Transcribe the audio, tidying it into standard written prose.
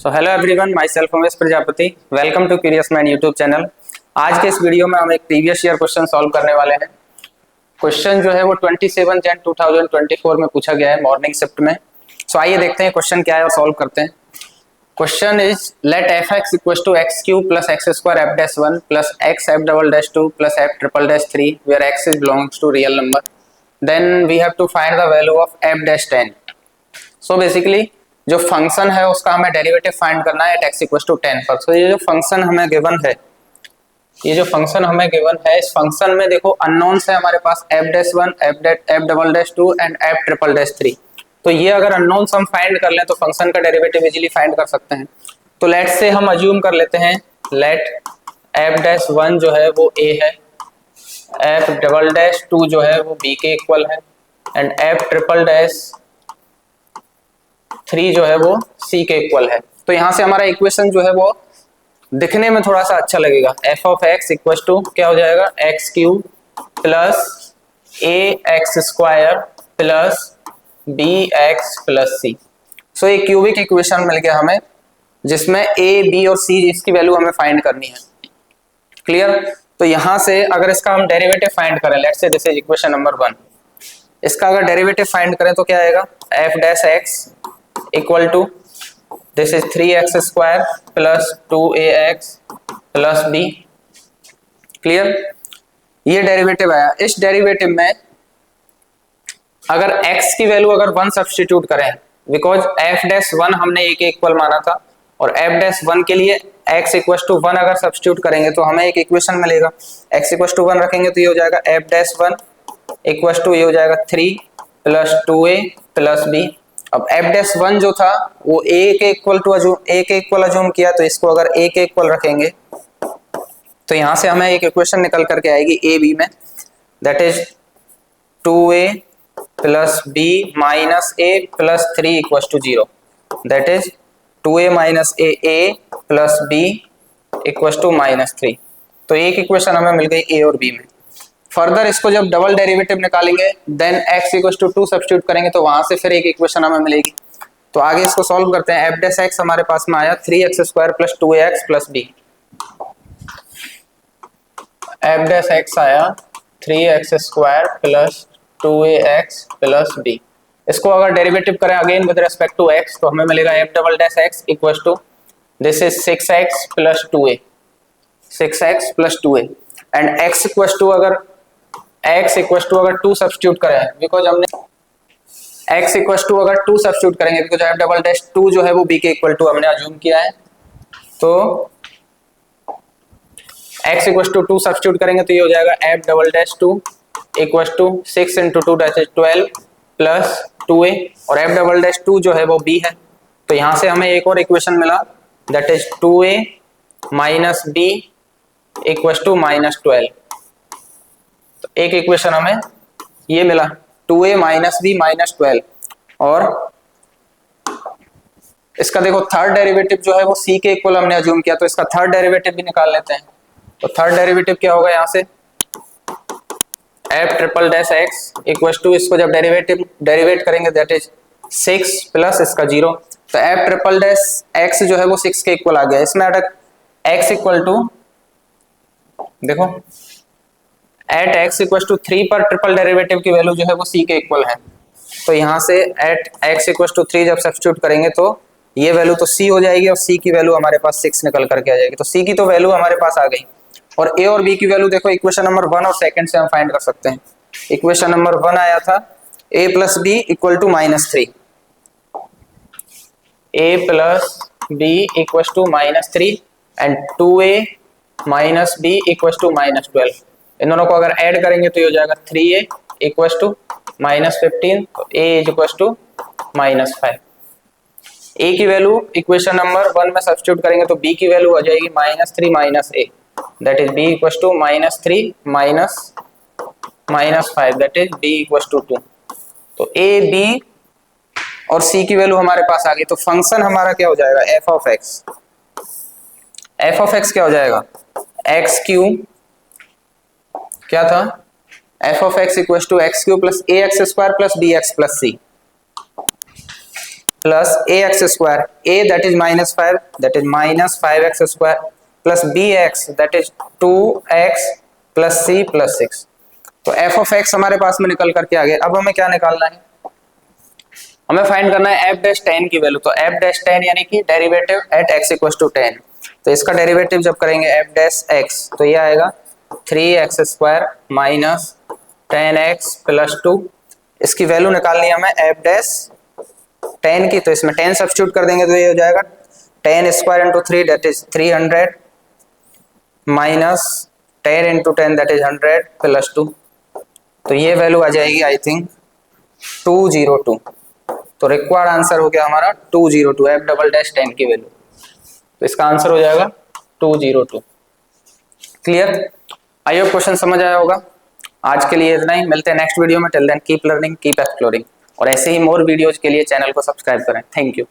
So hello everyone, myself Umesh Prajapati. Welcome to curious man YouTube channel. आज के इस video में हम एक प्रीवियस ईयर क्वेश्चन सॉल्व करने वाले हैं। क्वेश्चन जो है वो 27 जन 2024 में पूछा गया है मॉर्निंग शिफ्ट में। सो आइए देखते हैं क्वेश्चन क्या है और सॉल्व करते हैं। Question is let f x equal to x cube plus x square f dash 1 plus x f double dash 2 plus f triple dash 3 where x is belongs to real number, then we have to find the value of f dash 10। So basically जो function है उसका हमें derivative find करना है eight x equal to 10 पर। तो ये जो फंक्शन हमें गिवन है, इस फंक्शन में देखो अननोन्स है हमारे पास F dash 1, F double dash 2 and F triple dash 3। तो ये अगर अननोन्स हम फाइंड कर लें तो फंक्शन का डेरिवेटिव इजीली फाइंड कर सकते हैं। तो लेट से हम अज्यूम कर लेते हैं, लेट एफ डैश 1 जो है वो ए है, एफ डबल डैश 2 जो है वो बी के इक्वल है एंड एफ ट्रिपल डैश 3 जो है वो सी के इक्वल है। तो यहाँ से हमारा इक्वेशन जो है वो दिखने में थोड़ा सा अच्छा लगेगा। F of X equal to क्या हो जाएगा, एक्स क्यूब प्लस ए x square plus B x plus C. So ये क्यूबिक इक्वेशन मिल गया हमें, जिसमें ए बी और सी इसकी वैल्यू हमें फाइंड करनी है। क्लियर? तो यहाँ से अगर इसका हम डेरिवेटिव फाइंड करें, let's say this is equation number 1, इसका अगर डेरिवेटिव फाइंड करें तो क्या आएगा, f dash x equal to this is 3x square plus 2ax plus b। Clear? ये डेरिवेटिव आया। इस डेरिवेटिव में अगर x की वैल्यू अगर 1 सब्स्टिट्यूट करें, बिकॉज f डैश 1 हमने a के इक्वल माना था और f डैश 1 के लिए x इक्वल टू 1 अगर सब्स्टिट्यूट करेंगे तो हमें एक इक्वेशन मिलेगा। x इक्वल टू 1 रखेंगे तो ये हो जाएगा f डैश 1 इक्वल टू ये हो जाएगा 3 प्लस 2a प्लस b। अब एफ डैश 1 जो था वो a के इक्वल टू अज्यूम किया, तो इसको अगर a के इक्वल रखेंगे तो यहां से हमें एक इक्वेशन निकल करके आएगी ए बी में, that is 2a plus b minus a plus 3 equal to 0, that is 2a minus a plus b equal to minus 3। तो एक इक्वेशन हमें मिल गई a और b में। फर्दर इसको जब डबल डेरिवेटिव निकालेंगे then x equal to 2 substitute करेंगे तो वहां से फिर एक इक्वेशन हमें मिलेगी। तो आगे इसको सॉल्व करते हैं। एफ डैश एक्स हमारे पास में आया 3x square plus 2ax plus b। F dash x आया 3x square plus 2ax plus b। इसको अगर डेरिवेटिव करें again with respect to x तो हमें मिलेगा f double dash x equal to this is 6x plus 2a, 6x plus 2a and x equal to अगर 2 substitute करें, because हमने x equal to अगर 2 सब्स्टिट्यूट करेंगे बिकॉज एफ डबल डैश 2 जो है वो b के इक्वल टू हमने अज्यूम किया है। तो x इक्वल टू 2 सब्स्टिट्यूट करेंगे तो ये हो जाएगा f double dash 2 equal to 6 into 2 that is 12 plus 2a और एफ डबल डैश 2 जो है वो b है। तो यहां से हमें एक और इक्वेशन मिला, that is 2a minus b equal to minus 12। तो एक इक्वेशन हमें ये मिला 2a माइनस b माइनस 12। और इसका देखो थर्ड डेरिवेटिव जो है वो c के इक्वल हमने अज्यूम किया, तो इसका थर्ड डेरिवेटिव भी निकाल लेते हैं। तो थर्ड डेरिवेटिव क्या होगा, यहाँ से f triple dash x equal to इसको जब डेरिवेट करेंगे दैट इज 6 प्लस इसका 0। तो f ट्रिपल डैश एक्स जो है वो 6 के इक्वल आ गया। इसमें अगर x इक्वल टू देखो एट x इक्वल टू 3 पर ट्रिपल डेरिवेटिव की वैल्यू जो है वो c के इक्वल है। तो यहाँ से एट x इक्वल टू 3 जब सब्स्टिट्यूट करेंगे तो ये वैल्यू तो c हो जाएगी और c की वैल्यू हमारे पास 6 निकल करके आ जाएगी। तो c की तो वैल्यू हमारे पास आ गई और a और b की वैल्यू देखो इक्वेशन नंबर 1 और सेकंड से हम फाइंड कर सकते हैं। इक्वेशन नंबर 1 आया था a plus b equal to minus 3, a plus b equal to minus 3 and 2a minus b equal to minus 12। इन दोनों को अगर ऐड करेंगे तो ये हो जाएगा 3a इक्वल टू माइनस 15, तो a is equal to minus 5। a की वैल्यू इक्वेशन नंबर 1 में सब्स्टिट्यूट करेंगे तो b की वैल्यू हो जाएगी minus 3 minus a, that is b equal to minus 3 minus 5 that is b equal to 2। तो a b और c की वैल्यू हमारे पास आ गई। तो फंक्शन हमारा क्या हो जाएगा, f ऑफ x क्या हो जाएगा, x क्यूब क्या था, f of x equal to x cube plus A x square plus B x plus c. Plus A x square, a that is -5 that is -5x square plus B x that is 2x plus c plus 6। तो F of x हमारे पास में निकल करके आ गया। अब हमें क्या निकालना है, हमें फाइंड करना है एफ डैश टेन की वैल्यू। तो एफ डैश टेन यानी कि derivative at x equal to 10। तो इसका डेरिवेटिव जब करेंगे एफ डैश एक्स तो ये आएगा 3x square minus 10x plus 2। इसकी वैल्यू निकालनी है हमें एफ डैश 10 की, तो इसमें 10 सब्स्टिट्यूट कर देंगे तो ये हो जाएगा 10 square into 3 that is 300 minus 10 into 10 that is 100 plus 2। तो ये वैल्यू आ जाएगी आई थिंक 202। तो रिक्वायर्ड आंसर हो गया हमारा 202 एफ डबल डैश 10 की वैल्यू। तो इसका आंसर हो जाएगा 202। क्लियर? आई होप क्वेश्चन समझ आया होगा। आज के लिए इतना ही, मिलते हैं नेक्स्ट वीडियो में। Till then keep learning keep exploring, और ऐसे ही मोर वीडियोज के लिए चैनल को सब्सक्राइब करें। Thank you.